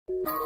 Oh,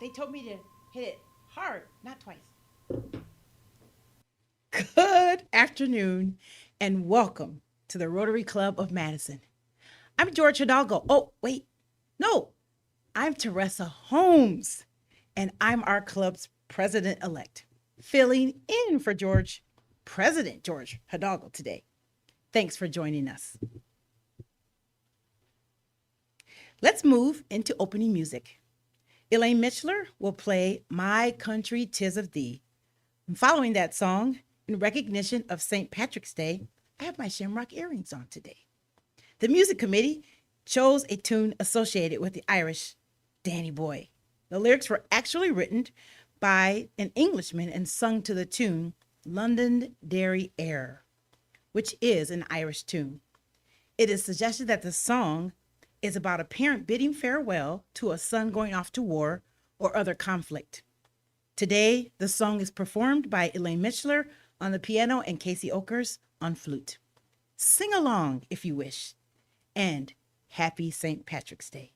they told me to hit it hard, not twice. Good afternoon and welcome to the Rotary Club of Madison. I'm George Hidalgo. Oh, wait. No, I'm Teresa Holmes and I'm our club's president elect, filling in for President George Hidalgo today. Thanks for joining us. Let's move into opening music. Elaine Mitchler will play My Country 'Tis of Thee. And following that song, in recognition of St. Patrick's Day, I have my shamrock earrings on today. The music committee chose a tune associated with the Irish Danny Boy. The lyrics were actually written by an Englishman and sung to the tune London Dairy Air. which is an Irish tune. It is suggested that the song is about a parent bidding farewell to a son going off to war or other conflict. Today, the song is performed by Elaine Mitchler on the piano and Casey Oakers on flute. Sing along if you wish, and happy St. Patrick's Day.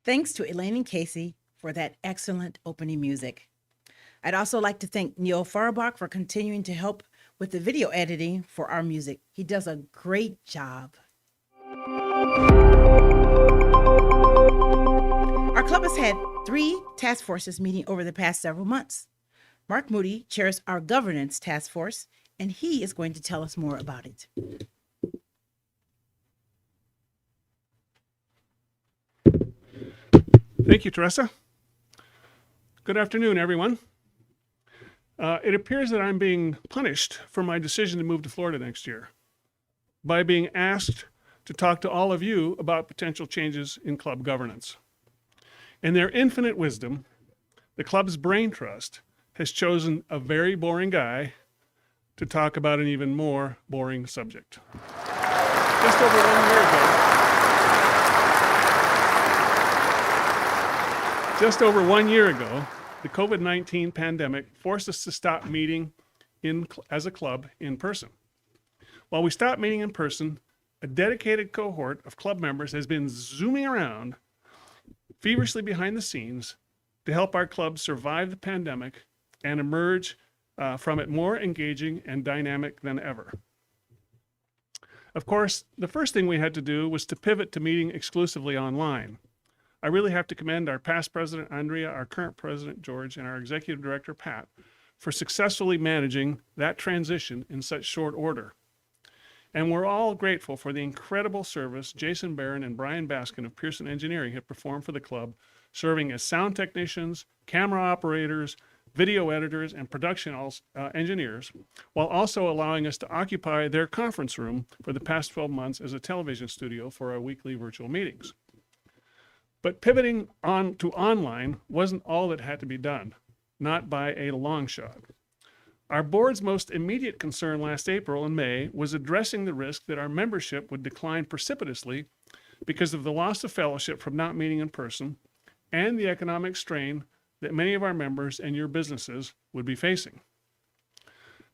Thanks to Elaine and Casey for that excellent opening music. I'd also like to thank Neil Farbach for continuing to help with the video editing for our music. He does a great job. Our club has had 3 task forces meeting over the past several months. Mark Moody chairs our governance task force, and he is going to tell us more about it. Thank you, Teresa. Good afternoon, everyone. It appears that I'm being punished for my decision to move to Florida next year by being asked to talk to all of you about potential changes in club governance. In their infinite wisdom, the club's brain trust has chosen a very boring guy to talk about an even more boring subject. Just over 1 year ago, the COVID-19 pandemic forced us to stop meeting as a club in person. While we stopped meeting in person, a dedicated cohort of club members has been zooming around feverishly behind the scenes to help our club survive the pandemic and emerge from it more engaging and dynamic than ever. Of course, the first thing we had to do was to pivot to meeting exclusively online. I really have to commend our past president, Andrea, our current president, George, and our executive director, Pat, for successfully managing that transition in such short order. And we're all grateful for the incredible service Jason Barron and Brian Baskin of Pearson Engineering have performed for the club, serving as sound technicians, camera operators, video editors, and production engineers, while also allowing us to occupy their conference room for the past 12 months as a television studio for our weekly virtual meetings. But pivoting on to online wasn't all that had to be done, not by a long shot. Our board's most immediate concern last April and May was addressing the risk that our membership would decline precipitously because of the loss of fellowship from not meeting in person and the economic strain that many of our members and your businesses would be facing.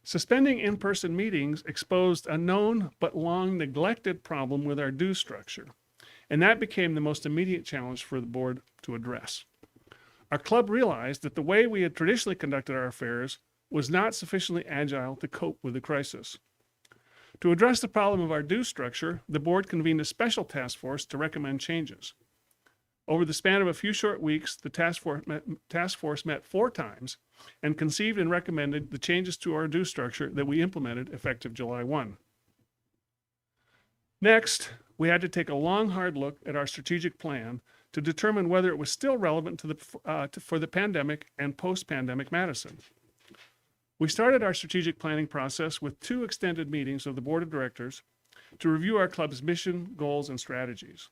Suspending in-person meetings exposed a known but long neglected problem with our due structure, and that became the most immediate challenge for the board to address. Our club realized that the way we had traditionally conducted our affairs was not sufficiently agile to cope with the crisis. To address the problem of our due structure, the board convened a special task force to recommend changes. Over the span of a few short weeks, the task force met 4 times and conceived and recommended the changes to our due structure that we implemented effective July 1. Next, we had to take a long, hard look at our strategic plan to determine whether it was still relevant for the pandemic and post-pandemic Madison. We started our strategic planning process with 2 extended meetings of the board of directors to review our club's mission, goals, and strategies.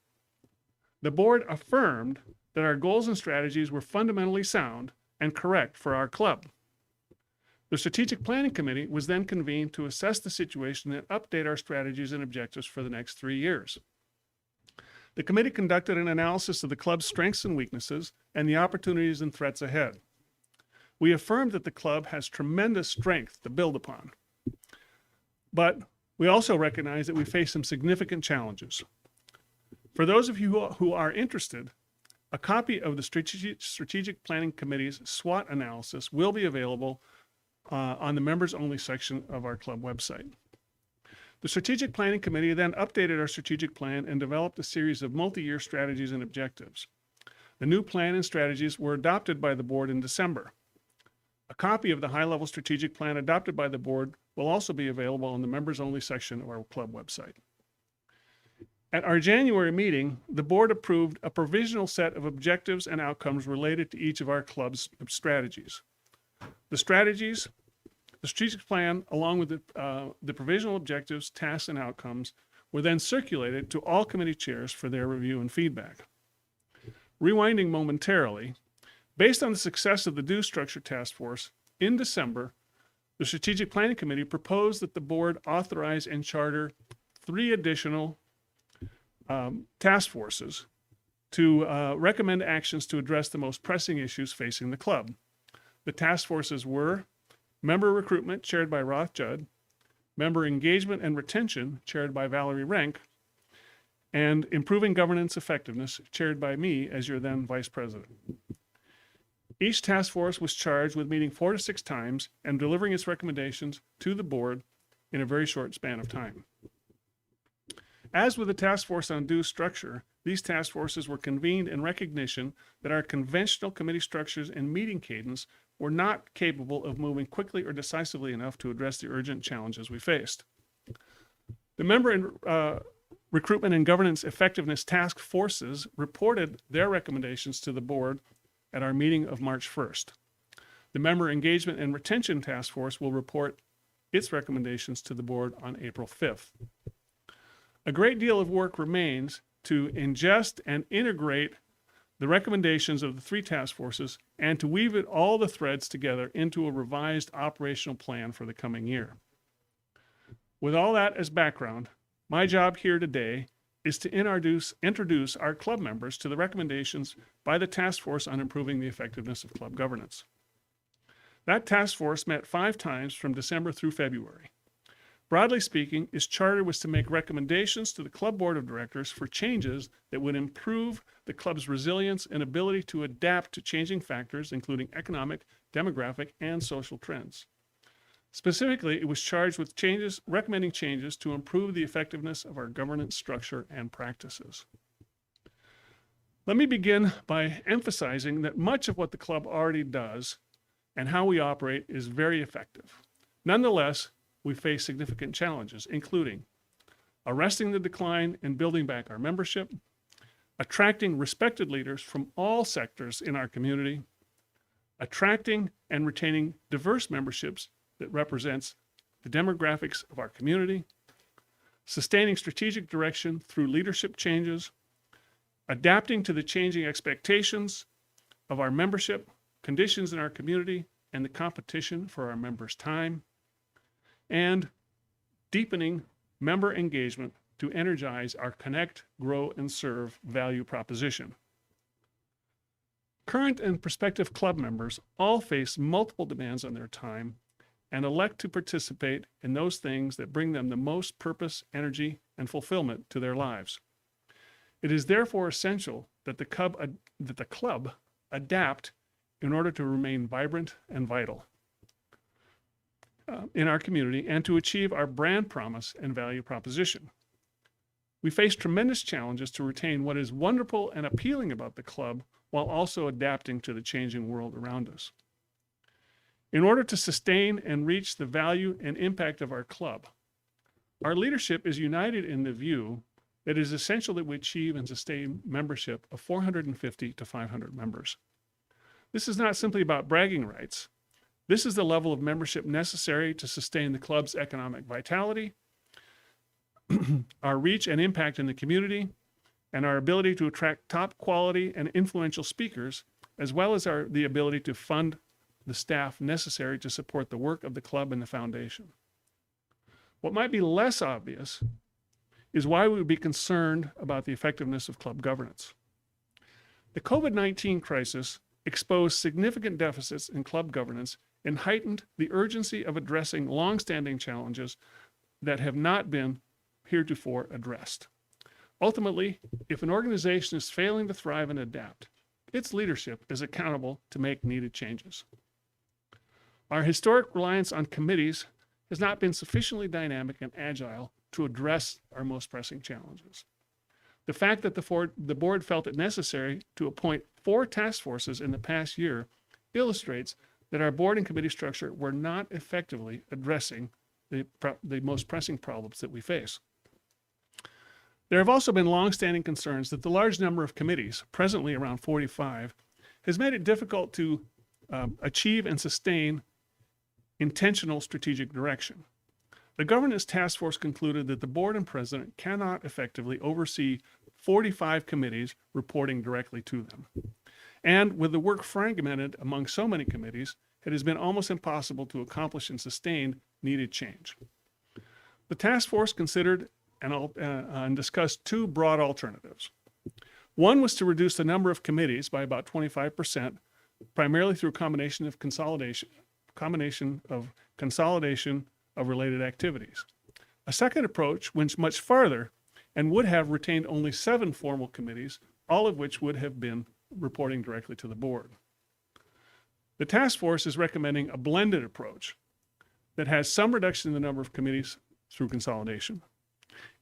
The board affirmed that our goals and strategies were fundamentally sound and correct for our club. The strategic planning committee was then convened to assess the situation and update our strategies and objectives for the next 3 years. The committee conducted an analysis of the club's strengths and weaknesses and the opportunities and threats ahead. We affirmed that the club has tremendous strength to build upon, but we also recognize that we face some significant challenges. For those of you who are interested, a copy of the Strategic Planning Committee's SWOT analysis will be available on the members-only section of our club website. The Strategic Planning Committee then updated our strategic plan and developed a series of multi-year strategies and objectives. The new plan and strategies were adopted by the board in December. A copy of the high-level strategic plan adopted by the board will also be available on the members-only section of our club website. At our January meeting, the board approved a provisional set of objectives and outcomes related to each of our club's strategies. The strategic plan, along with the provisional objectives, tasks, and outcomes, were then circulated to all committee chairs for their review and feedback. Rewinding momentarily, based on the success of the due structure task force, in December, the Strategic Planning Committee proposed that the board authorize and charter 3 additional task forces to recommend actions to address the most pressing issues facing the club. The task forces were member recruitment, chaired by Roth Judd, member engagement and retention, chaired by Valerie Renk, and improving governance effectiveness, chaired by me as your then vice president. Each task force was charged with meeting 4 to 6 times and delivering its recommendations to the board in a very short span of time. As with the task force on due structure, these task forces were convened in recognition that our conventional committee structures and meeting cadence were not capable of moving quickly or decisively enough to address the urgent challenges we faced. The member recruitment and governance effectiveness task forces reported their recommendations to the board at our meeting of March 1st. The Member Engagement and Retention Task Force will report its recommendations to the board on April 5th. A great deal of work remains to ingest and integrate the recommendations of the three task forces and to weave all the threads together into a revised operational plan for the coming year. With all that as background, my job here today is to introduce our club members to the recommendations by the task force on improving the effectiveness of club governance. That task force met 5 times from December through February. Broadly speaking, its charter was to make recommendations to the club board of directors for changes that would improve the club's resilience and ability to adapt to changing factors, including economic, demographic, and social trends. Specifically, it was charged with recommending changes to improve the effectiveness of our governance structure and practices. Let me begin by emphasizing that much of what the club already does and how we operate is very effective. Nonetheless, we face significant challenges, including arresting the decline and building back our membership, attracting respected leaders from all sectors in our community, attracting and retaining diverse memberships that represents the demographics of our community, sustaining strategic direction through leadership changes, adapting to the changing expectations of our membership, conditions in our community, and the competition for our members' time, and deepening member engagement to energize our connect, grow, and serve value proposition. Current and prospective club members all face multiple demands on their time and elect to participate in those things that bring them the most purpose, energy, and fulfillment to their lives. It is therefore essential that the club adapt in order to remain vibrant and vital in our community and to achieve our brand promise and value proposition. We face tremendous challenges to retain what is wonderful and appealing about the club while also adapting to the changing world around us. In order to sustain and reach the value and impact of our club, our leadership is united in the view that it is essential that we achieve and sustain membership of 450 to 500 members. This is not simply about bragging rights. This is the level of membership necessary to sustain the club's economic vitality, our reach and impact in the community, and our ability to attract top quality and influential speakers, as well as the ability to fund the staff necessary to support the work of the club and the foundation. What might be less obvious is why we would be concerned about the effectiveness of club governance. The COVID-19 crisis exposed significant deficits in club governance and heightened the urgency of addressing long-standing challenges that have not been heretofore addressed. Ultimately, if an organization is failing to thrive and adapt, its leadership is accountable to make needed changes. Our historic reliance on committees has not been sufficiently dynamic and agile to address our most pressing challenges. The fact that the board felt it necessary to appoint 4 task forces in the past year illustrates that our board and committee structure were not effectively addressing the most pressing problems that we face. There have also been longstanding concerns that the large number of committees, presently around 45, has made it difficult to achieve and sustain intentional strategic direction. The governance task force concluded that the board and president cannot effectively oversee 45 committees reporting directly to them. And with the work fragmented among so many committees, it has been almost impossible to accomplish and sustain needed change. The task force considered and discussed 2 broad alternatives. One was to reduce the number of committees by about 25%, primarily through a combination of consolidation of related activities. A second approach went much farther and would have retained only 7 formal committees, all of which would have been reporting directly to the board. The task force is recommending a blended approach that has some reduction in the number of committees through consolidation.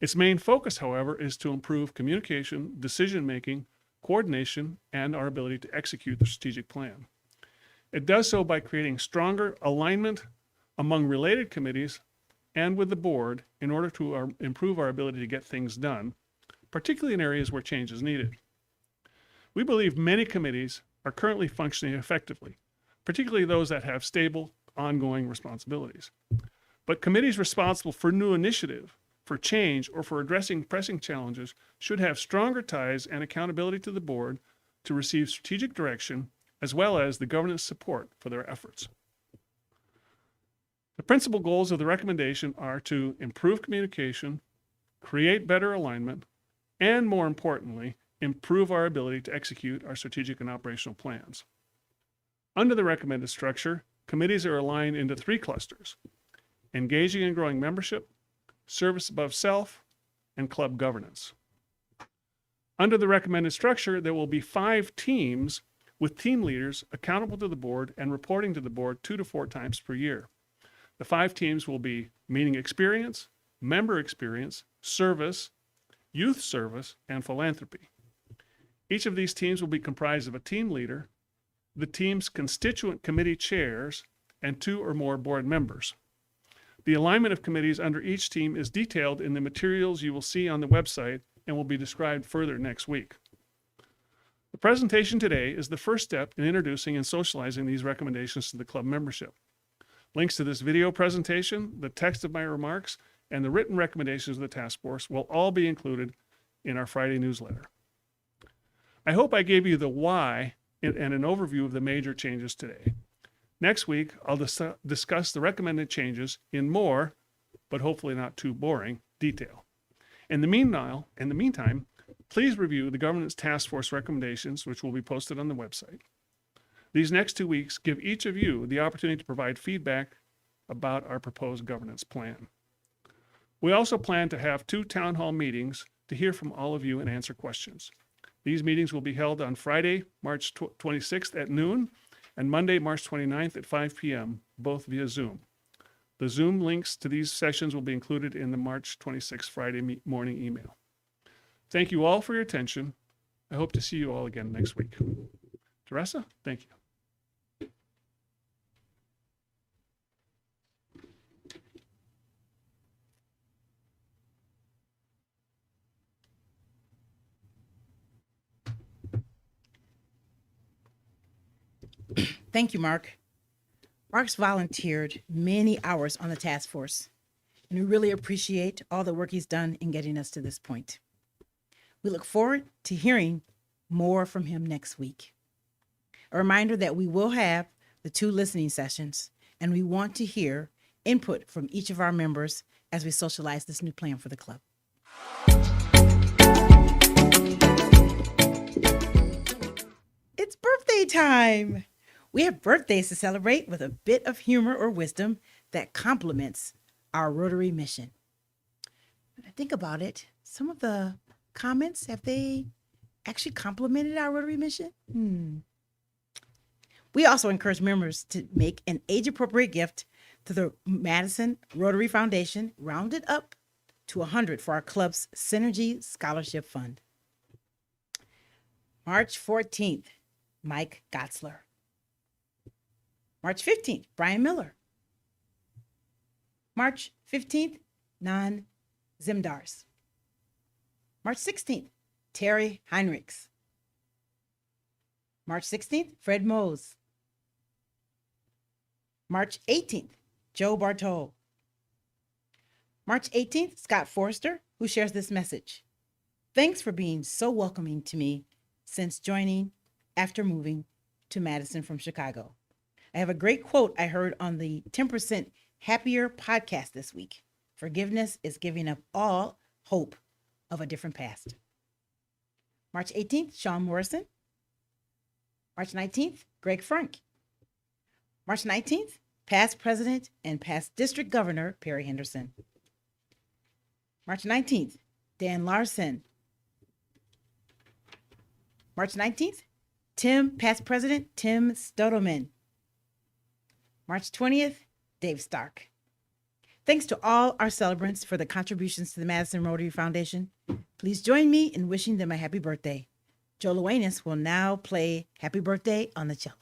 Its main focus, however, is to improve communication, decision-making, coordination, and our ability to execute the strategic plan. It does so by creating stronger alignment among related committees and with the board in order to improve our ability to get things done, particularly in areas where change is needed. We believe many committees are currently functioning effectively, particularly those that have stable, ongoing responsibilities. But committees responsible for new initiative, for change, or for addressing pressing challenges should have stronger ties and accountability to the board to receive strategic direction as well as the governance support for their efforts. The principal goals of the recommendation are to improve communication, create better alignment, and more importantly, improve our ability to execute our strategic and operational plans. Under the recommended structure, committees are aligned into 3 clusters: engaging and growing membership, service above self, and club governance. Under the recommended structure, there will be 5 teams with team leaders accountable to the board and reporting to the board 2 to 4 times per year. The 5 teams will be meeting experience, member experience, service, youth service, and philanthropy. Each of these teams will be comprised of a team leader, the team's constituent committee chairs, and 2 or more board members. The alignment of committees under each team is detailed in the materials you will see on the website and will be described further next week. The presentation today is the first step in introducing and socializing these recommendations to the club membership. Links to this video presentation, the text of my remarks, and the written recommendations of the task force will all be included in our Friday newsletter. I hope I gave you the why and an overview of the major changes today. Next week, I'll discuss the recommended changes in more, but hopefully not too boring, detail. In the meantime, please review the governance task force recommendations, which will be posted on the website. These next 2 weeks give each of you the opportunity to provide feedback about our proposed governance plan. We also plan to have 2 town hall meetings to hear from all of you and answer questions. These meetings will be held on Friday, March 26th at noon, and Monday, March 29th at 5 p.m., both via Zoom. The Zoom links to these sessions will be included in the March 26th Friday morning email. Thank you all for your attention. I hope to see you all again next week. Teresa, thank you. Thank you, Mark. Mark's volunteered many hours on the task force, and we really appreciate all the work he's done in getting us to this point. We look forward to hearing more from him next week. A reminder that we will have the 2 listening sessions, and we want to hear input from each of our members as we socialize this new plan for the club. It's birthday time. We have birthdays to celebrate with a bit of humor or wisdom that complements our Rotary mission. When I think about it, some of the comments, have they actually complemented our Rotary mission? We also encourage members to make an age-appropriate gift to the Madison Rotary Foundation, rounded up to 100 for our club's Synergy Scholarship Fund. March 14th, Mike Gotzler. March 15th, Brian Miller. March 15th, Nan Zimdars. March 16th, Terry Heinrichs. March 16th, Fred Mohs. March 18th, Joe Bartol. March 18th, Scott Forrester, who shares this message. Thanks for being so welcoming to me since joining after moving to Madison from Chicago. I have a great quote I heard on the 10% Happier podcast this week. Forgiveness is giving up all hope of a different past. March 18th, Sean Morrison. March 19th, Greg Frank. March 19th, past president and past district governor, Perry Henderson. March 19th, Dan Larson. March 19th, past president, Tim Stottleman. March 20th, Dave Stark. Thanks to all our celebrants for the contributions to the Madison Rotary Foundation. Please join me in wishing them a happy birthday. Joe Luanis will now play Happy Birthday on the cello.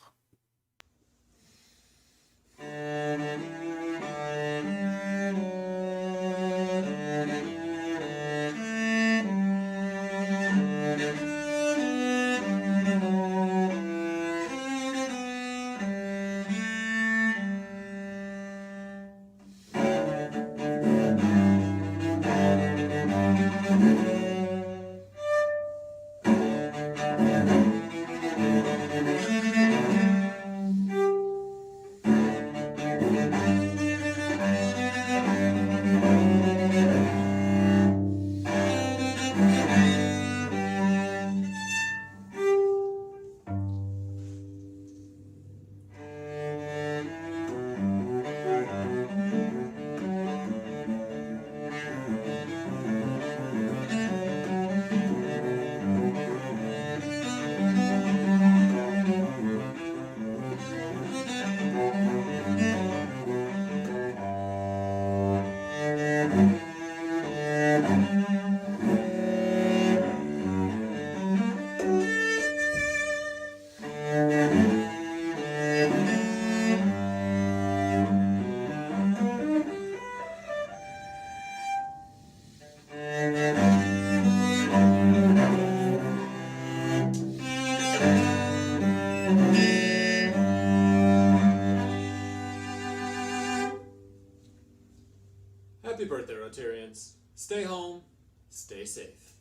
Happy birthday, Rotarians. Stay home, stay safe.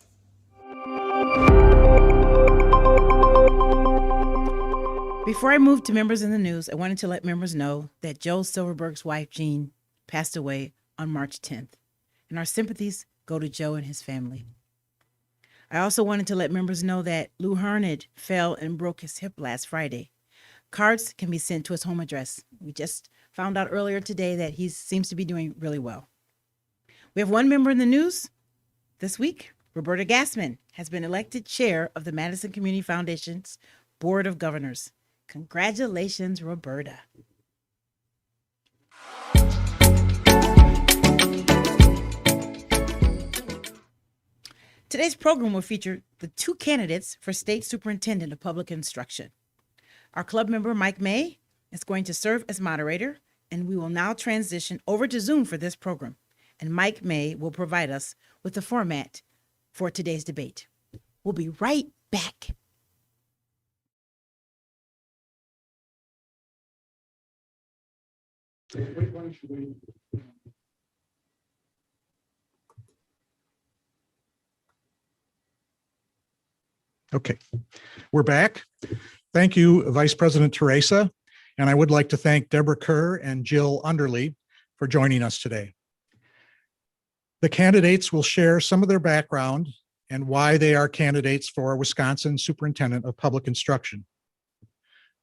Before I move to members in the news, I wanted to let members know that Joe Silverberg's wife, Jean, passed away on March 10th, and our sympathies go to Joe and his family. I also wanted to let members know that Lou Hernid fell and broke his hip last Friday. Cards can be sent to his home address. We just found out earlier today that he seems to be doing really well. We have one member in the news. This week, Roberta Gassman has been elected chair of the Madison Community Foundation's Board of Governors. Congratulations, Roberta. Today's program will feature the two candidates for State Superintendent of Public Instruction. Our club member, Mike May, is going to serve as moderator, and we will now transition over to Zoom for this program. And Mike May will provide us with the format for today's debate. We'll be right back. Okay, we're back. Thank you, Vice President Teresa, and I would like to thank Deborah Kerr and Jill Underly for joining us today. The candidates will share some of their background and why they are candidates for Wisconsin Superintendent of Public Instruction.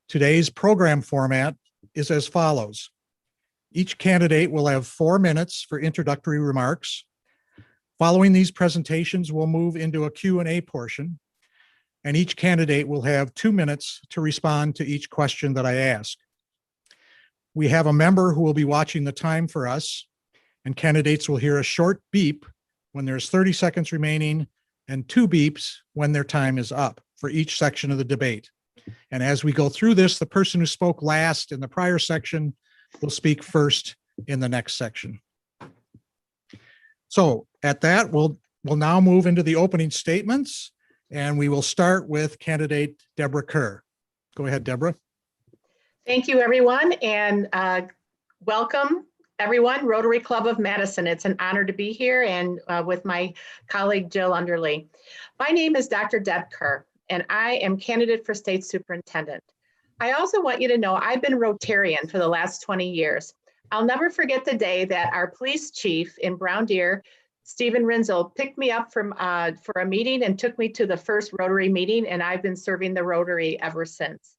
Today's program format is as follows. Each candidate will have 4 minutes for introductory remarks. Following these presentations, we'll move into a Q&A portion, and each candidate will have 2 minutes to respond to each question that I ask. We have a member who will be watching the time for us, and candidates will hear a short beep when there's 30 seconds remaining and 2 beeps when their time is up for each section of the debate. And as we go through this, the person who spoke last in the prior section will speak first in the next section. So at that, we'll now move into the opening statements, and we will start with candidate Deborah Kerr. Go ahead, Deborah. Thank you, everyone, and welcome, everyone, Rotary Club of Madison. It's an honor to be here and with my colleague, Jill Underly. My name is Dr. Deb Kerr, and I am candidate for State Superintendent. I also want you to know I've been Rotarian for the last 20 years. I'll never forget the day that our police chief in Brown Deer, Stephen Rinzel, picked me up for a meeting and took me to the first Rotary meeting, and I've been serving the Rotary ever since.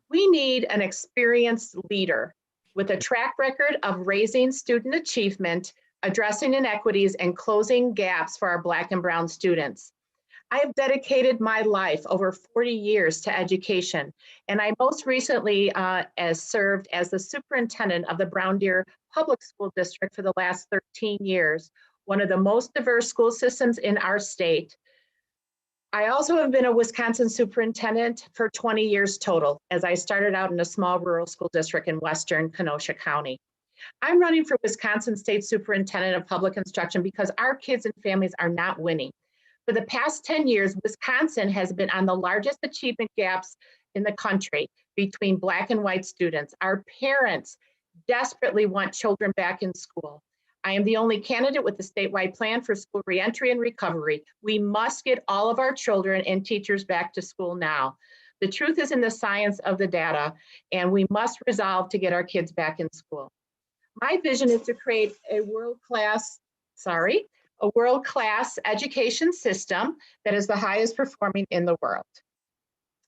We need an experienced leader with a track record of raising student achievement, addressing inequities, and closing gaps for our Black and Brown students. I have dedicated my life over 40 years to education, and I most recently served as the superintendent of the Brown Deer Public School District for the last 13 years, one of the most diverse school systems in our state. I also have been a Wisconsin superintendent for 20 years total, as I started out in a small rural school district in western Kenosha County. I'm running for Wisconsin State Superintendent of Public Instruction because our kids and families are not winning. For the past 10 years, Wisconsin has been on the largest achievement gaps in the country between Black and white students. Our parents desperately want children back in school. I am the only candidate with the statewide plan for school reentry and recovery. We must get all of our children and teachers back to school now. The truth is in the science of the data, and we must resolve to get our kids back in school. My vision is to create a world-class education system that is the highest performing in the world.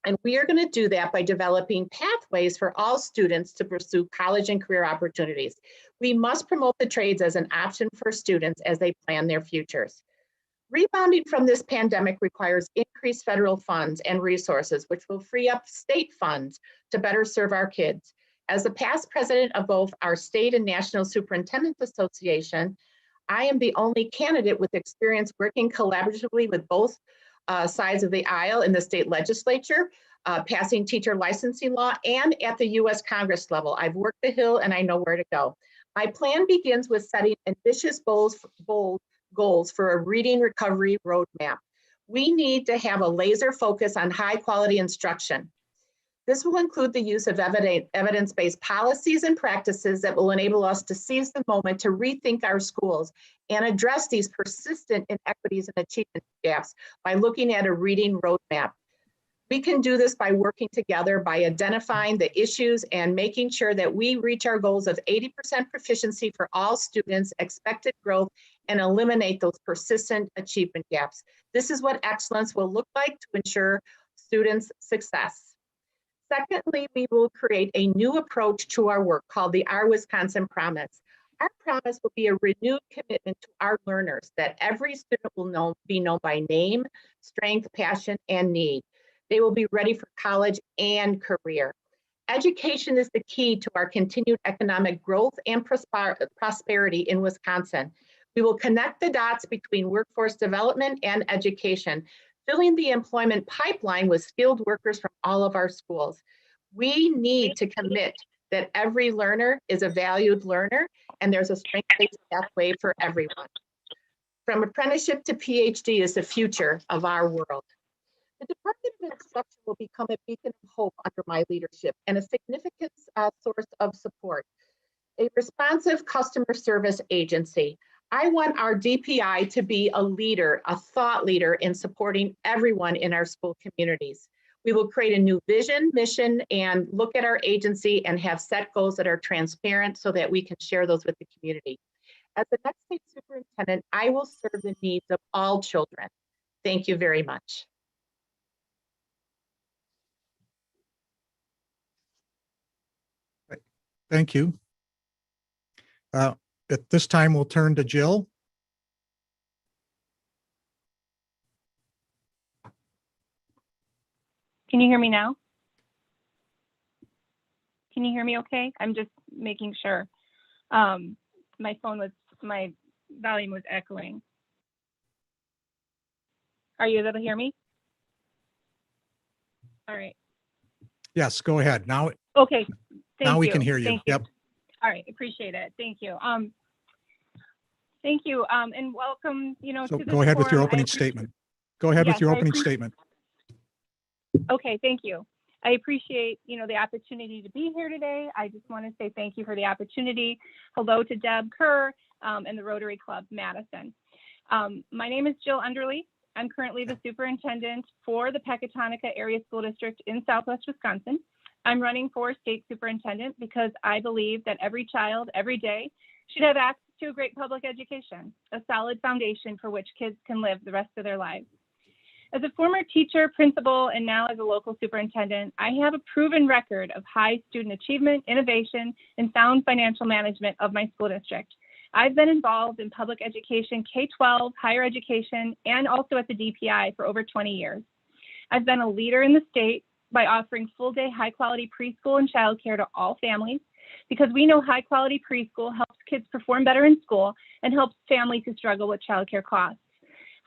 And we are going to do that by developing pathways for all students to pursue college and career opportunities. We must promote the trades as an option for students as they plan their futures. Rebounding from this pandemic requires increased federal funds and resources, which will free up state funds to better serve our kids. As the past president of both our state and National Superintendents Association, I am the only candidate with experience working collaboratively with both sides of the aisle in the state legislature, passing teacher licensing law, and at the US Congress level. I've worked the Hill and I know where to go. My plan begins with setting ambitious bold goals for a reading recovery roadmap. We need to have a laser focus on high quality instruction. This will include the use of evidence-based policies and practices that will enable us to seize the moment to rethink our schools and address these persistent inequities and achievement gaps by looking at a reading roadmap. We can do this by working together, by identifying the issues and making sure that we reach our goals of 80% proficiency for all students, expected growth, and eliminate those persistent achievement gaps. This is what excellence will look like to ensure students' success. Secondly, we will create a new approach to our work called the Our Wisconsin Promise. Our promise will be a renewed commitment to our learners that every student will be known by name, strength, passion, and need. They will be ready for college and career. Education is the key to our continued economic growth and prosperity in Wisconsin. We will connect the dots between workforce development and education, filling the employment pipeline with skilled workers from all of our schools. We need to commit that every learner is a valued learner and there's a strength-based pathway for everyone. From apprenticeship to PhD is the future of our world. The Department of Instruction will become a beacon of hope under my leadership and a significant source of support. A responsive customer service agency. I want our DPI to be a leader, a thought leader in supporting everyone in our school communities. We will create a new vision, mission, and look at our agency and have set goals that are transparent so that we can share those with the community. As the next state superintendent, I will serve the needs of all children. Thank you very much. Thank you. At this time, we'll turn to Jill. Can you hear me now? Can you hear me okay? I'm just making sure. My volume was echoing. Are you able to hear me? All right. Yes, go ahead. Now, Okay. Thank now we you. can hear you. Thank you. Yep. All right. Appreciate it. Thank you. Thank you. And welcome, So to this go ahead with your forum. opening statement. Go ahead with Yes, your I opening appreciate- statement. Okay, thank you. I appreciate, the opportunity to be here today. I just want to say thank you for the opportunity. Hello to Deb Kerr and the Rotary Club Madison. My name is Jill Underly. I'm currently the superintendent for the Pecatonica Area School District in Southwest Wisconsin. I'm running for state superintendent because I believe that every child, every day, should have access to a great public education, a solid foundation for which kids can live the rest of their lives. As a former teacher, principal, and now as a local superintendent, I have a proven record of high student achievement, innovation, and sound financial management of my school district. I've been involved in public education, K-12, higher education, and also at the DPI for over 20 years. I've been a leader in the state by offering full-day high-quality preschool and childcare to all families, because we know high-quality preschool helps kids perform better in school and helps families who struggle with childcare costs.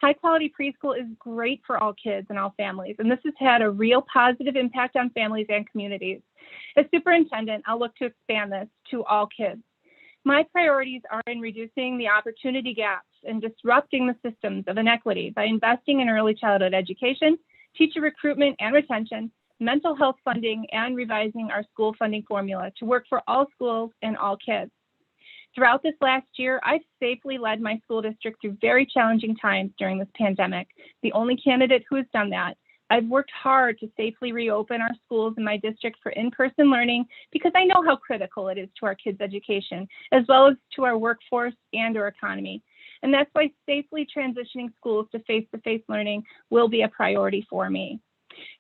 High-quality preschool is great for all kids and all families, and this has had a real positive impact on families and communities. As superintendent, I'll look to expand this to all kids. My priorities are in reducing the opportunity gaps and disrupting the systems of inequity by investing in early childhood education, teacher recruitment and retention, mental health funding, and revising our school funding formula to work for all schools and all kids. Throughout this last year, I've safely led my school district through very challenging times during this pandemic, the only candidate who has done that. I've worked hard to safely reopen our schools in my district for in-person learning because I know how critical it is to our kids' education, as well as to our workforce and our economy. And that's why safely transitioning schools to face-to-face learning will be a priority for me.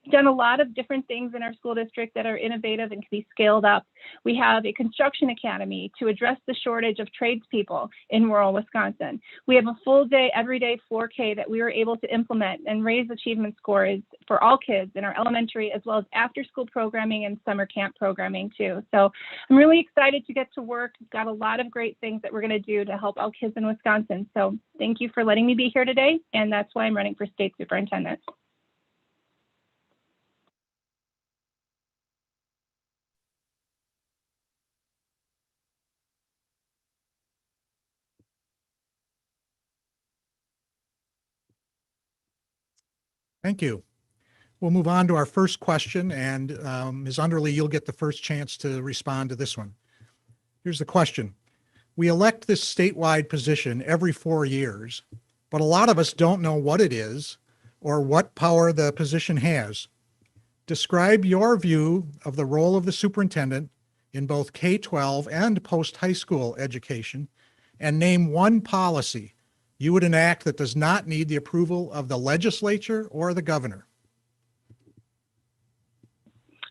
We've done a lot of different things in our school district that are innovative and can be scaled up. We have a construction academy to address the shortage of tradespeople in rural Wisconsin. We have a full day, everyday 4K that we were able to implement and raise achievement scores for all kids in our elementary, as well as after school programming and summer camp programming too. So I'm really excited to get to work. We've got a lot of great things that we're going to do to help all kids in Wisconsin. So thank you for letting me be here today. And that's why I'm running for state superintendent. Thank you. We'll move on to our first question, and Ms. Underly, you'll get the first chance to respond to this one. Here's the question. We elect this statewide position every 4 years, but a lot of us don't know what it is or what power the position has. Describe your view of the role of the superintendent in both K-12 and post-high school education, and name one policy you would enact that does not need the approval of the legislature or the governor.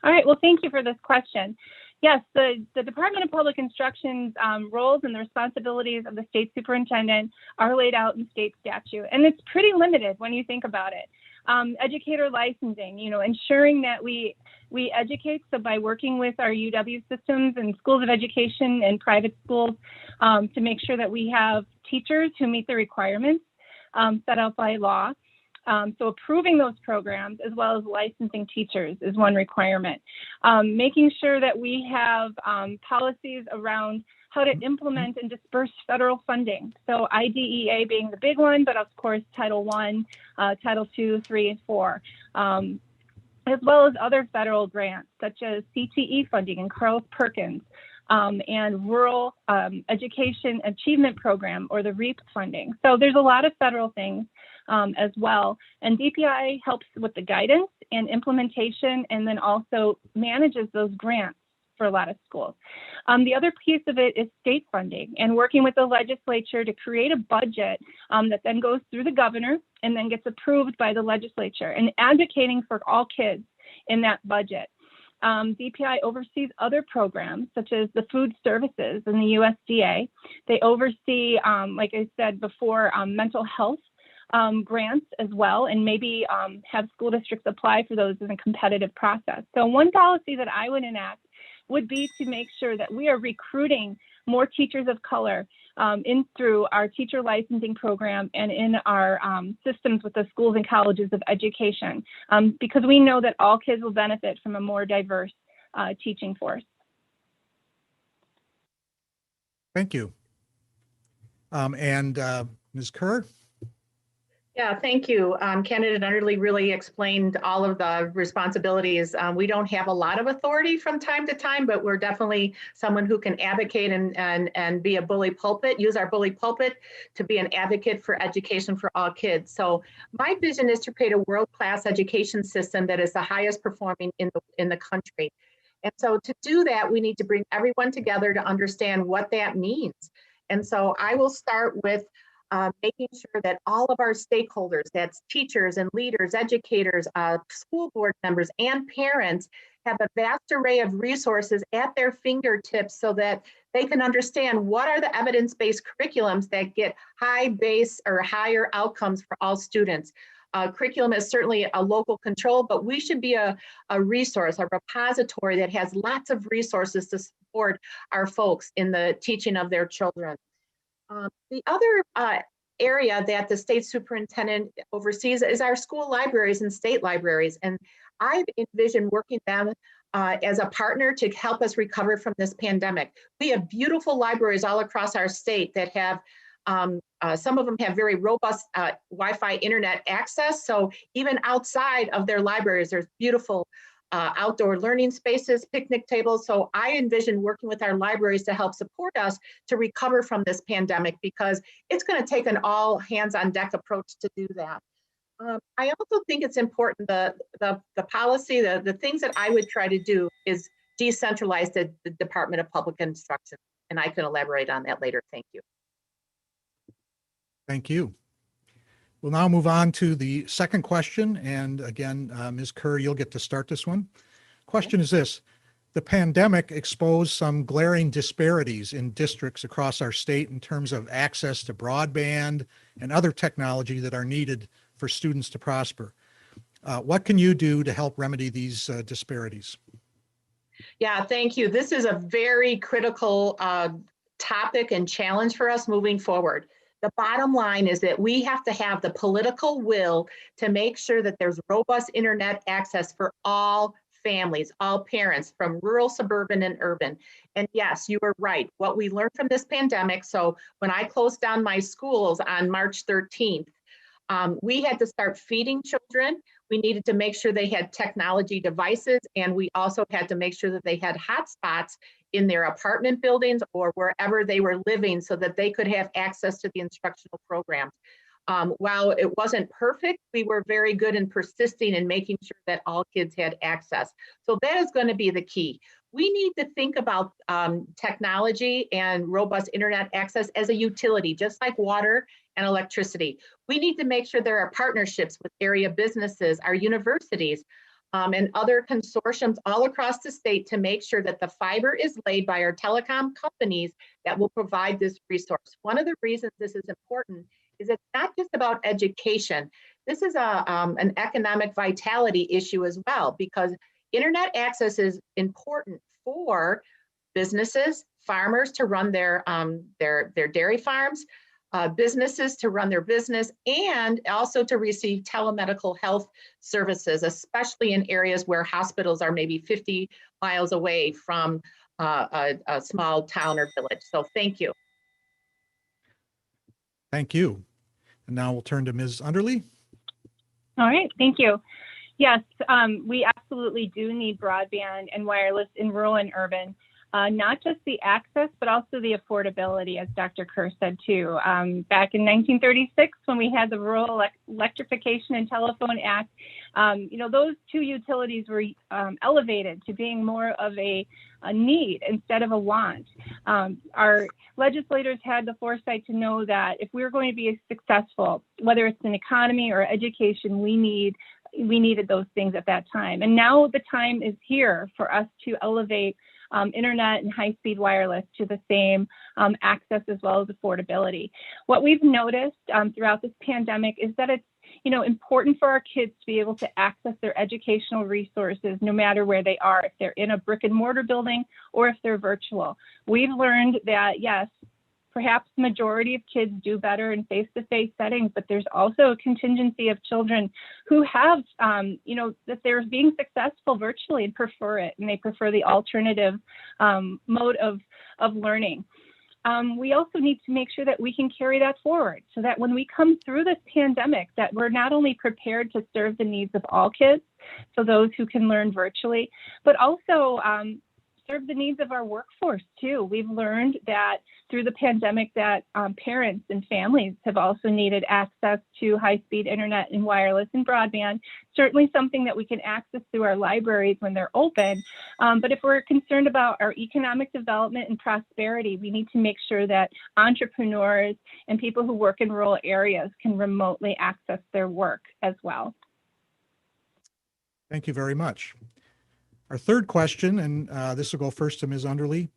All right, well, thank you for this question. Yes, the Department of Public Instruction's roles and the responsibilities of the state superintendent are laid out in state statute, and it's pretty limited when you think about it. Educator licensing, ensuring that we educate, so by working with our UW systems and schools of education and private schools to make sure that we have teachers who meet the requirements set out by law. So approving those programs as well as licensing teachers is one requirement. Making sure that we have policies around how to implement and disperse federal funding. So IDEA being the big one, but of course Title I, Title II, III, and IV, as well as other federal grants such as CTE funding and Carl Perkins, and Rural Education Achievement Program, or the REAP funding. So there's a lot of federal things as well. And DPI helps with the guidance and implementation, and then also manages those grants for a lot of schools. The other piece of it is state funding and working with the legislature to create a budget that then goes through the governor and then gets approved by the legislature, and advocating for all kids in that budget. DPI oversees other programs such as the food services and the USDA. They oversee, like I said before, mental health grants as well, and maybe have school districts apply for those in a competitive process. So one policy that I would enact would be to make sure that we are recruiting more teachers of color in through our teacher licensing program and in our systems with the schools and colleges of education, because we know that all kids will benefit from a more diverse teaching force. Thank you. Ms. Kerr? Yeah, thank you. Candidate Underly really explained all of the responsibilities. We don't have a lot of authority from time to time, but we're definitely someone who can advocate and be a bully pulpit, use our bully pulpit to be an advocate for education for all kids. So my vision is to create a world-class education system that is the highest performing in the country. And so to do that, we need to bring everyone together to understand what that means. And so I will start with making sure that all of our stakeholders, that's teachers and leaders, educators, school board members, and parents, have a vast array of resources at their fingertips so that they can understand what are the evidence-based curriculums that get high base or higher outcomes for all students. Curriculum is certainly a local control, but we should be a resource, a repository that has lots of resources to support our folks in the teaching of their children. The other area that the state superintendent oversees is our school libraries and state libraries. And I've envisioned working them as a partner to help us recover from this pandemic. We have beautiful libraries all across our state that have, some of them have very robust Wi-Fi internet access. So even outside of their libraries, there's beautiful outdoor learning spaces, picnic tables. So I envision working with our libraries to help support us to recover from this pandemic, because it's going to take an all hands on deck approach to do that. I also think it's important, the policy, the things that I would try to do is decentralize the Department of Public Instruction. And I can elaborate on that later. Thank you. Thank you. We'll now move on to the second question. And again, Ms. Kerr, you'll get to start this one. Question is this: the pandemic exposed some glaring disparities in districts across our state in terms of access to broadband and other technology that are needed for students to prosper. What can you do to help remedy these disparities? Yeah, thank you. This is a very critical topic and challenge for us moving forward. The bottom line is that we have to have the political will to make sure that there's robust internet access for all families, all parents, from rural, suburban, and urban. And yes, you were right. What we learned from this pandemic, so when I closed down my schools on March 13th, we had to start feeding children. We needed to make sure they had technology devices, and we also had to make sure that they had hotspots in their apartment buildings or wherever they were living so that they could have access to the instructional programs. While it wasn't perfect, we were very good in persisting and making sure that all kids had access. So that is going to be the key. We need to think about technology and robust internet access as a utility, just like water and electricity. We need to make sure there are partnerships with area businesses, our universities, and other consortiums all across the state to make sure that the fiber is laid by our telecom companies that will provide this resource. One of the reasons this is important is it's not just about education. This is an economic vitality issue as well, because internet access is important for businesses, farmers to run their dairy farms, businesses to run their business, and also to receive telemedical health services, especially in areas where hospitals are maybe 50 miles away from a small town or village. So thank you. Thank you. And now we'll turn to Ms. Underly. All right, thank you. Yes, we absolutely do need broadband and wireless in rural and urban. Not just the access, but also the affordability, as Dr. Kerr said too. Back in 1936, when we had the Rural Electrification and Telephone Act, those two utilities were elevated to being more of a need instead of a want. Our legislators had the foresight to know that if we were going to be successful, whether it's an economy or education, we needed those things at that time. And now the time is here for us to elevate internet and high-speed wireless to the same access as well as affordability. What we've noticed throughout this pandemic is that it's important for our kids to be able to access their educational resources no matter where they are, if they're in a brick and mortar building or if they're virtual. We've learned that, yes, perhaps the majority of kids do better in face-to-face settings, but there's also a contingency of children who have, that they're being successful virtually and prefer it, and they prefer the alternative mode of learning. We also need to make sure that we can carry that forward so that when we come through this pandemic, that we're not only prepared to serve the needs of all kids, so those who can learn virtually, but also serve the needs of our workforce too. We've learned that through the pandemic that parents and families have also needed access to high-speed internet and wireless and broadband, certainly something that we can access through our libraries when they're open. But if we're concerned about our economic development and prosperity, we need to make sure that entrepreneurs and people who work in rural areas can remotely access their work as well. Thank you very much. Our third question, and this will go first to Ms. Underly.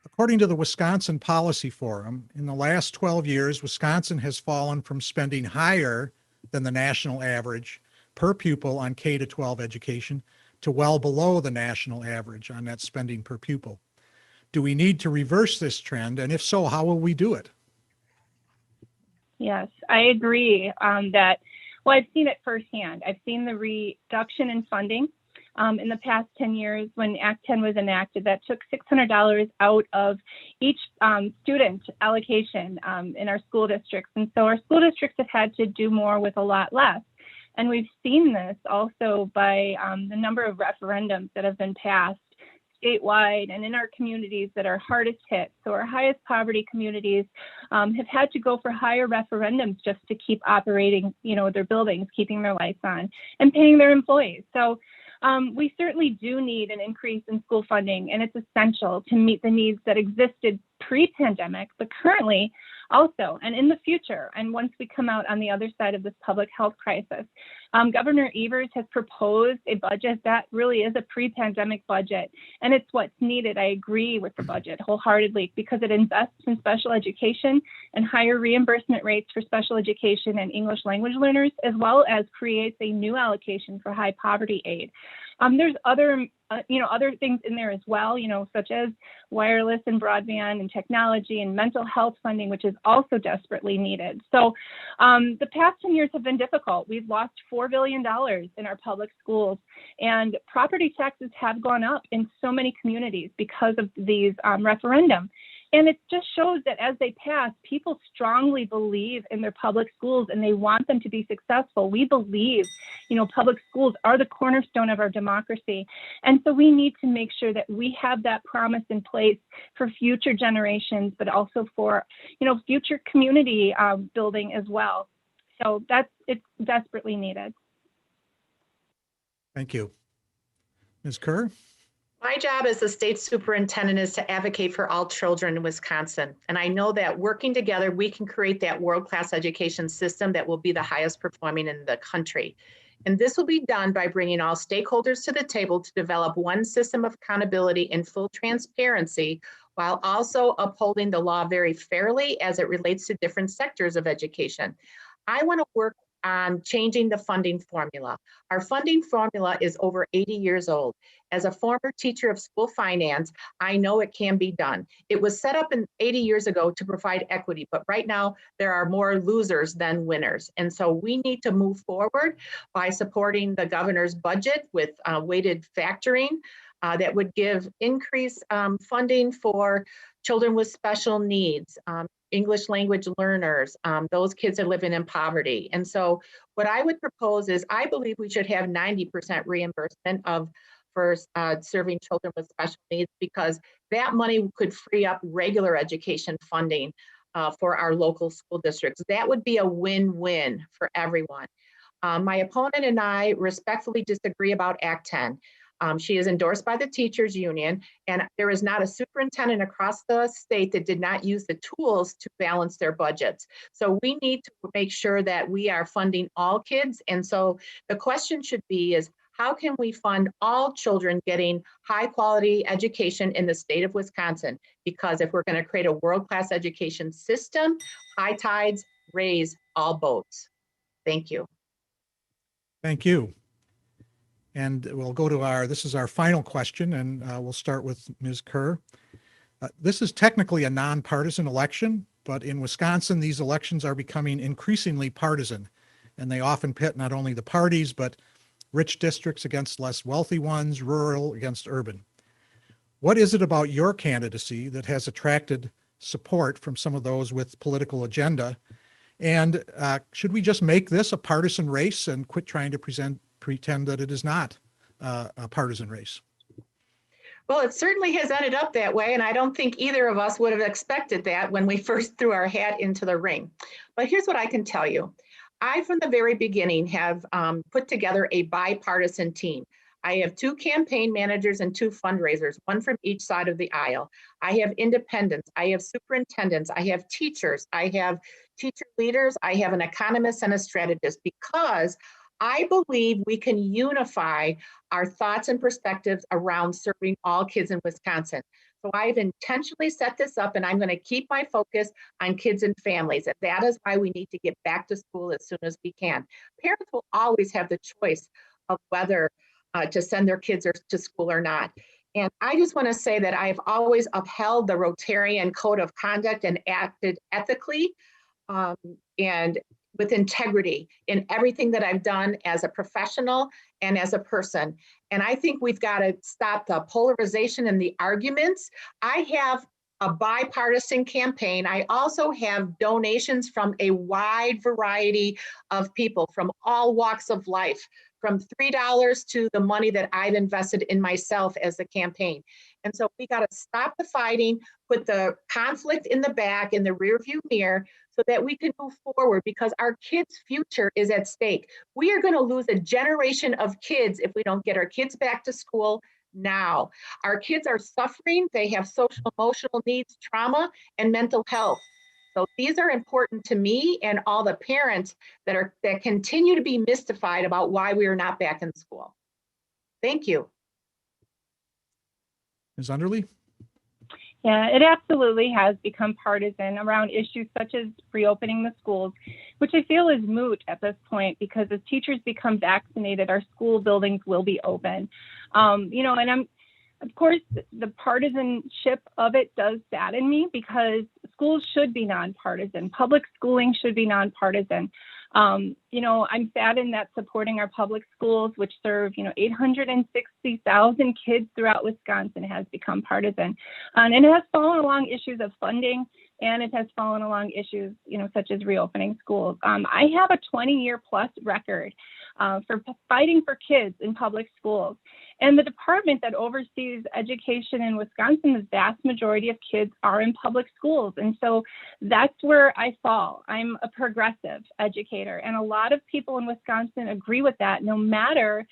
According to the Wisconsin Policy Forum, in the last 12 years, Wisconsin has fallen from spending higher than the national average per pupil on K-12 education to well below the national average on net spending per pupil. Do we need to reverse this trend? And if so, how will we do it? Yes, I agree that, well, I've seen it firsthand. I've seen the reduction in funding in the past 10 years when Act 10 was enacted that took $600 out of each student allocation in our school districts. And so our school districts have had to do more with a lot less. And we've seen this also by the number of referendums that have been passed statewide and in our communities that are hardest hit. So our highest poverty communities have had to go for higher referendums just to keep operating, their buildings, keeping their lights on and paying their employees. So we certainly do need an increase in school funding, and it's essential to meet the needs that existed pre-pandemic, but currently also, and in the future, and once we come out on the other side of this public health crisis. Governor Evers has proposed a budget that really is a pre-pandemic budget, and it's what's needed. I agree with the budget wholeheartedly because it invests in special education and higher reimbursement rates for special education and English language learners, as well as creates a new allocation for high poverty aid. There's other things in there as well, such as wireless and broadband and technology and mental health funding, which is also desperately needed. So the past 10 years have been difficult. We've lost $4 billion in our public schools, and property taxes have gone up in so many communities because of these referendum. And it just shows that as they pass, people strongly believe in their public schools and they want them to be successful. We believe, public schools are the cornerstone of our democracy. And so we need to make sure that we have that promise in place for future generations, but also for, future community building as well. So it's desperately needed. Thank you. Ms. Kerr? My job as the state superintendent is to advocate for all children in Wisconsin. And I know that working together, we can create that world-class education system that will be the highest performing in the country. And this will be done by bringing all stakeholders to the table to develop one system of accountability and full transparency, while also upholding the law very fairly as it relates to different sectors of education. I want to work on changing the funding formula. Our funding formula is over 80 years old. As a former teacher of school finance, I know it can be done. It was set up 80 years ago to provide equity, but right now there are more losers than winners. And so we need to move forward by supporting the governor's budget with weighted factoring that would give increased funding for children with special needs, English language learners, those kids that are living in poverty. And so what I would propose is I believe we should have 90% reimbursement for serving children with special needs, because that money could free up regular education funding for our local school districts. That would be a win-win for everyone. My opponent and I respectfully disagree about Act 10. She is endorsed by the teachers union, and there is not a superintendent across the state that did not use the tools to balance their budgets. So we need to make sure that we are funding all kids. And so the question should be is, how can we fund all children getting high quality education in the state of Wisconsin? Because if we're going to create a world-class education system, high tides raise all boats. Thank you. Thank you. And we'll go to this is our final question, and we'll start with Ms. Kerr. This is technically a nonpartisan election, but in Wisconsin, these elections are becoming increasingly partisan, and they often pit not only the parties, but rich districts against less wealthy ones, rural against urban. What is it about your candidacy that has attracted support from some of those with political agenda? And should we just make this a partisan race and quit trying to pretend that it is not a partisan race? Well, it certainly has ended up that way, and I don't think either of us would have expected that when we first threw our hat into the ring. But here's what I can tell you. I, from the very beginning, have put together a bipartisan team. I have 2 campaign managers and 2 fundraisers, one from each side of the aisle. I have independents, I have superintendents, I have teachers, I have teacher leaders, I have an economist and a strategist, because I believe we can unify our thoughts and perspectives around serving all kids in Wisconsin. So I've intentionally set this up, and I'm going to keep my focus on kids and families. And that is why we need to get back to school as soon as we can. Parents will always have the choice of whether to send their kids to school or not. And I just want to say that I've always upheld the Rotarian code of conduct and acted ethically and with integrity in everything that I've done as a professional and as a person. And I think we've got to stop the polarization and the arguments. I have a bipartisan campaign. I also have donations from a wide variety of people from all walks of life, from $3 to the money that I've invested in myself as a campaign. And so we got to stop the fighting, put the conflict in the back, in the rearview mirror, so that we can move forward, because our kids' future is at stake. We are going to lose a generation of kids if we don't get our kids back to school now. Our kids are suffering. They have social, emotional needs, trauma, and mental health. So these are important to me and all the parents that continue to be mystified about why we are not back in school. Thank you. Ms. Underly? Yeah, it absolutely has become partisan around issues such as reopening the schools, which I feel is moot at this point, because as teachers become vaccinated, our school buildings will be open. And of course, the partisanship of it does sadden me, because schools should be nonpartisan. Public schooling should be nonpartisan. I'm saddened that supporting our public schools, which serve, 860,000 kids throughout Wisconsin, has become partisan. And it has fallen along issues of funding, and it has fallen along issues, such as reopening schools. I have a 20-year plus record for fighting for kids in public schools. And the department that oversees education in Wisconsin, the vast majority of kids are in public schools. And so that's where I fall. I'm a progressive educator. And a lot of people in Wisconsin agree with that, no matter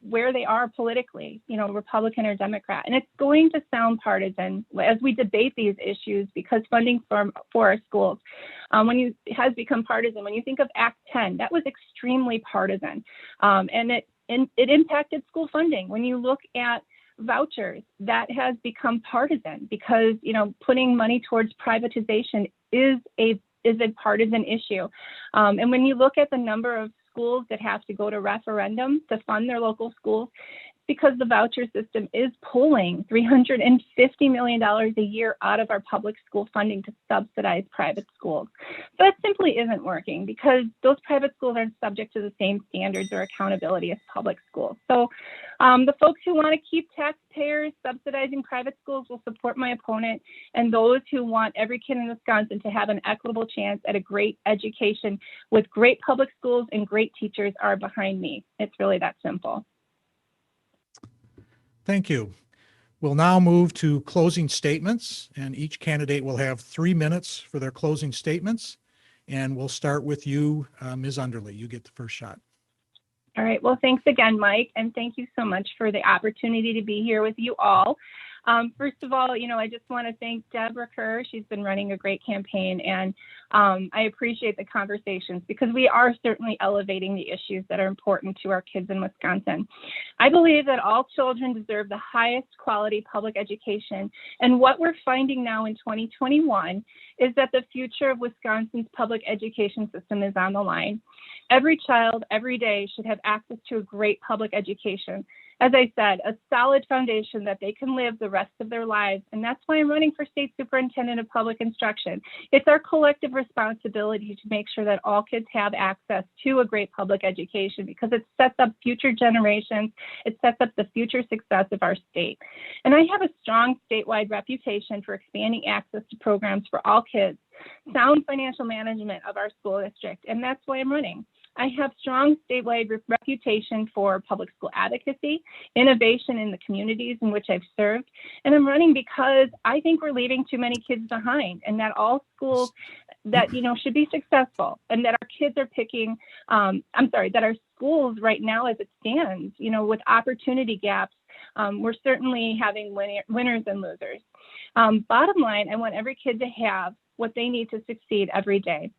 where they are politically, Republican or Democrat. And it's going to sound partisan as we debate these issues, because funding for our schools has become partisan. When you think of Act 10, that was extremely partisan. And it impacted school funding. When you look at vouchers, that has become partisan because, putting money towards privatization is a partisan issue. And when you look at the number of schools that have to go to referendum to fund their local schools, because the voucher system is pulling $350 million a year out of our public school funding to subsidize private schools. So that simply isn't working, because those private schools aren't subject to the same standards or accountability as public schools. So the folks who want to keep taxpayers subsidizing private schools will support my opponent, and those who want every kid in Wisconsin to have an equitable chance at a great education with great public schools and great teachers are behind me. It's really that simple. Thank you. We'll now move to closing statements, and each candidate will have 3 minutes for their closing statements. And we'll start with you, Ms. Underly. You get the first shot. All right. Well, thanks again, Mike. And thank you so much for the opportunity to be here with you all. First of all, I just want to thank Deborah Kerr. She's been running a great campaign, and I appreciate the conversations, because we are certainly elevating the issues that are important to our kids in Wisconsin. I believe that all children deserve the highest quality public education, and what we're finding now in 2021 is that the future of Wisconsin's public education system is on the line. Every child, every day, should have access to a great public education. As I said, a solid foundation that they can live the rest of their lives. And that's why I'm running for State Superintendent of Public Instruction. It's our collective responsibility to make sure that all kids have access to a great public education, because it sets up future generations. It sets up the future success of our state. And I have a strong statewide reputation for expanding access to programs for all kids, sound financial management of our school district, and that's why I'm running. I have strong statewide reputation for public school advocacy, innovation in the communities in which I've served, and I'm running because I think we're leaving too many kids behind, and that all schools that, should be successful, and that our kids are picking, that our schools right now as it stands, with opportunity gaps, we're certainly having winners and losers. Bottom line, I want every kid to have what they need to succeed every day.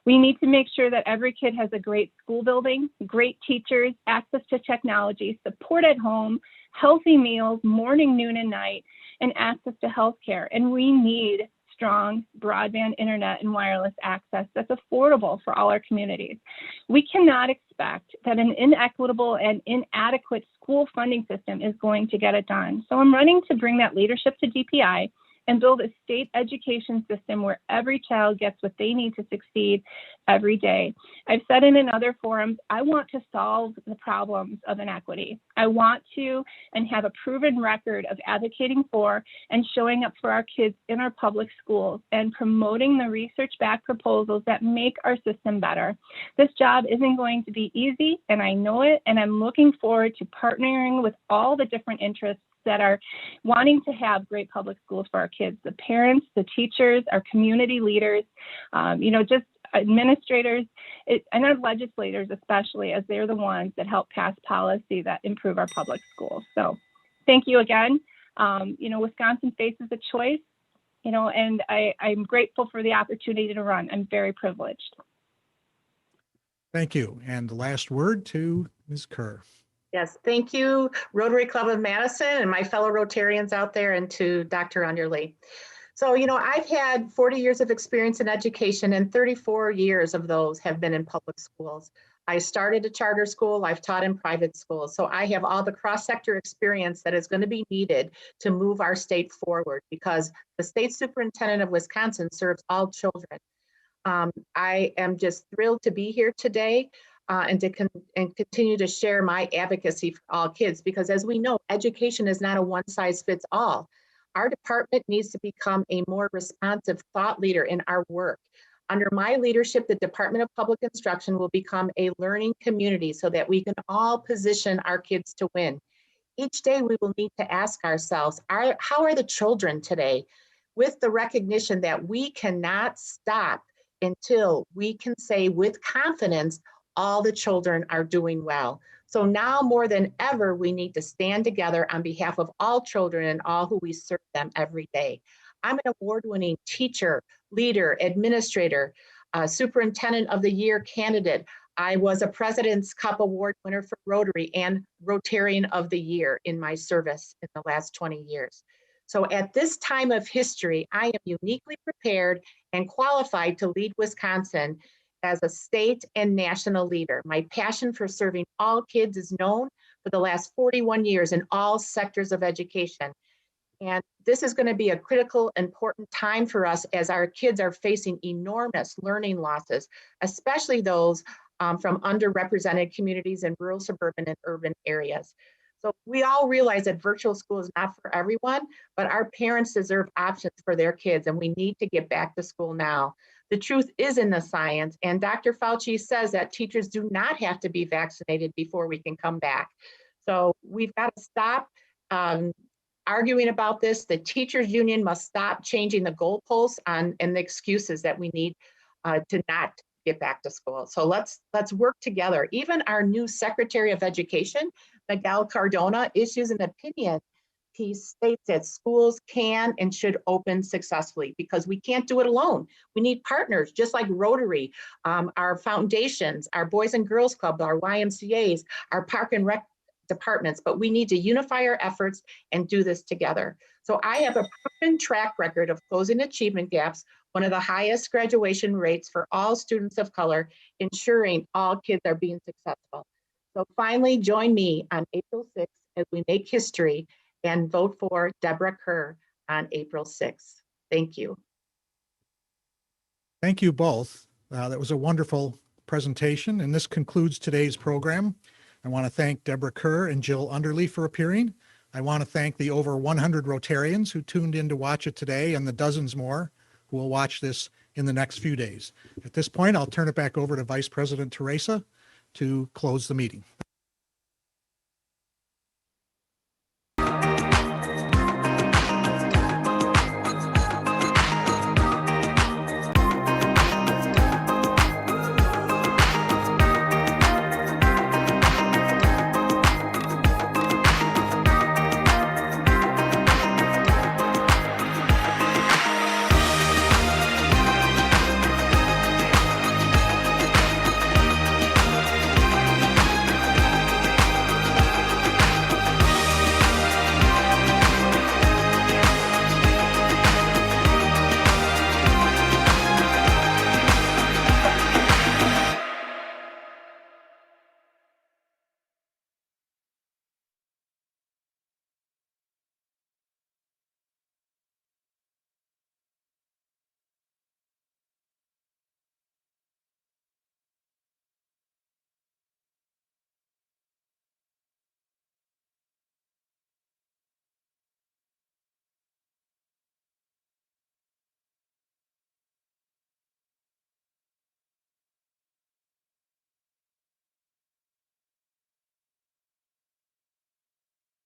We need to make sure that every kid has a great school building, great teachers, access to technology, support at home, healthy meals, morning, noon, and night, and access to healthcare. And we need strong broadband internet and wireless access that's affordable for all our communities. We cannot expect that an inequitable and inadequate school funding system is going to get it done. So I'm running to bring that leadership to DPI and build a state education system where every child gets what they need to succeed every day. I've said it in other forums, I want to solve the problems of inequity. I want to and have a proven record of advocating for and showing up for our kids in our public schools and promoting the research-backed proposals that make our system better. This job isn't going to be easy, and I know it, and I'm looking forward to partnering with all the different interests that are wanting to have great public schools for our kids, the parents, the teachers, our community leaders, just administrators, and our legislators especially, as they're the ones that help pass policy that improve our public schools. So thank you again. Wisconsin faces a choice, and I'm grateful for the opportunity to run. I'm very privileged. Thank you. And the last word to Ms. Kerr. Yes, thank you, Rotary Club of Madison and my fellow Rotarians out there, and to Dr. Underly. So, I've had 40 years of experience in education, and 34 years of those have been in public schools. I started a charter school, I've taught in private schools, so I have all the cross-sector experience that is going to be needed to move our state forward, because the State Superintendent of Wisconsin serves all children. I am just thrilled to be here today and to continue to share my advocacy for all kids, because as we know, education is not a one size fits all. Our department needs to become a more responsive thought leader in our work. Under my leadership, the Department of Public Instruction will become a learning community so that we can all position our kids to win. Each day we will need to ask ourselves, how are the children today? With the recognition that we cannot stop until we can say with confidence, all the children are doing well. So now more than ever, we need to stand together on behalf of all children and all who we serve them every day. I'm an award-winning teacher, leader, administrator, superintendent of the year candidate. I was a President's Cup Award winner for Rotary and Rotarian of the Year in my service in the last 20 years. So at this time of history, I am uniquely prepared and qualified to lead Wisconsin as a state and national leader. My passion for serving all kids is known for the last 41 years in all sectors of education. And this is going to be a critical, important time for us as our kids are facing enormous learning losses, especially those from underrepresented communities in rural, suburban, and urban areas. So we all realize that virtual school is not for everyone, but our parents deserve options for their kids, and we need to get back to school now. The truth is in the science, and Dr. Fauci says that teachers do not have to be vaccinated before we can come back. So we've got to stop arguing about this. The teachers union must stop changing the goalposts and the excuses that we need to not get back to school. So let's work together. Even our new Secretary of Education, Miguel Cardona, issues an opinion. He states that schools can and should open successfully because we can't do it alone. We need partners, just like Rotary, our foundations, our Boys and Girls Club, our YMCAs, our Park and Rec departments, but we need to unify our efforts and do this together. So I have a proven track record of closing achievement gaps, one of the highest graduation rates for all students of color, ensuring all kids are being successful. So finally, join me on April 6th as we make history and vote for Deborah Kerr on April 6th. Thank you. Thank you both. That was a wonderful presentation, and this concludes today's program. I want to thank Deborah Kerr and Jill Underly for appearing. I want to thank the over 100 Rotarians who tuned in to watch it today and the dozens more who will watch this in the next few days. At this point, I'll turn it back over to Vice President Teresa to close the meeting.